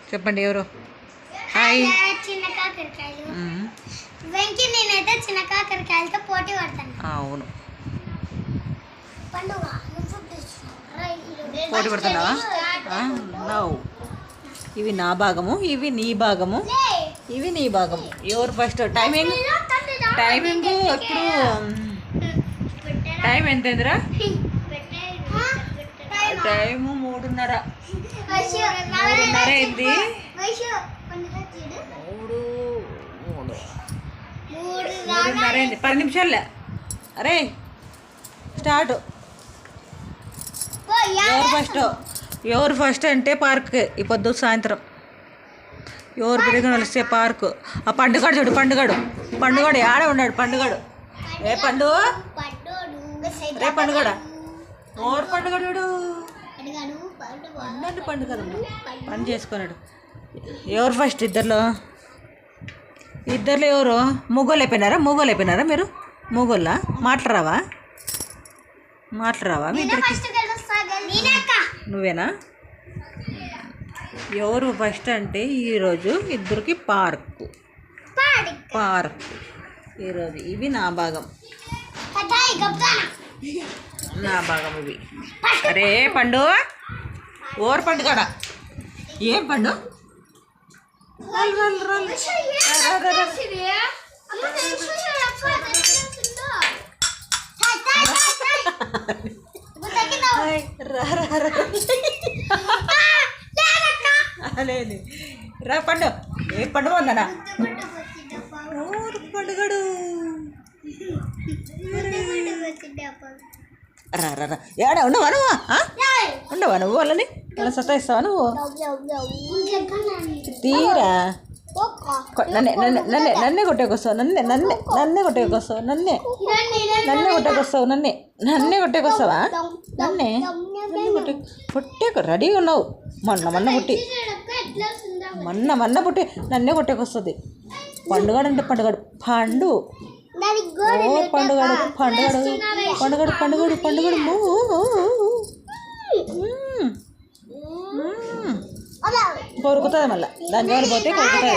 చెప్పండి ఎవరు? హాయ్. చిన్న కాకరకాయలు. వెంకీ నేనైతే చిన్న కాకరకాయలతో పోటీ పడతాను. అవును, పోటీ పోటీ పడుతున్నావా? నవ్వు. ఇవి నా భాగము, ఇవి నీ భాగము, ఇవి నీ భాగము. ఎవరు ఫస్ట్? టైమింగ్ ఎప్పుడు? టైం ఎంతేందిరా? టైము 3:30 అయింది. 3:30 అయింది. 10 నిమిషాలే. అరే స్టార్ట్. ఎవరు ఫస్ట్ అంటే పార్క్. ఈ పొద్దు సాయంత్రం ఎవరు బిరిగా కలిస్తే పార్కు. ఆ పండుగాడు చూడు, పండుగాడు ఆడే ఉన్నాడు. పండుగాడు ఏ పండు? రే పండుగడా, ఓరు పండుగడు చూడు. అన్నట్టు పండుగడు పని చేసుకున్నాడు. ఎవరు ఫస్ట్? ఇద్దరిలో ఎవరు? మూగోళ్ళు అయిపోయినారా మీరు? మూగోళ్ళ మాట్లాడరావా మీ ఇద్దరికి? నువ్వేనా? ఎవరు ఫస్ట్ అంటే ఈరోజు ఇద్దరికి పార్కు ఈరోజు. ఇవి నా భాగం ఇవి. అరే పండు, ఓరు పండు కాడ ఏం పండు? లేదు రా పండు. ఏ పండు ఉందనా? పండుగడు రా. ఏడా ఉండవా నువ్వు? వాళ్ళని అలా సతాయిస్తావా నువ్వు? తీరా నన్నే కొట్టేకొస్తావు. నన్నే కొట్టేకొస్తావా? నన్నే కొట్టేకొస్తావా? నన్నే కొట్టే రెడీగా ఉన్నావు. మొన్న పుట్టి నన్నే కొట్టేకొస్తుంది. పండుగడు అంటే పండుగడు కొరుకుతుంది. మళ్ళీ దాని జోలు పోతే కొరుకుతుంది.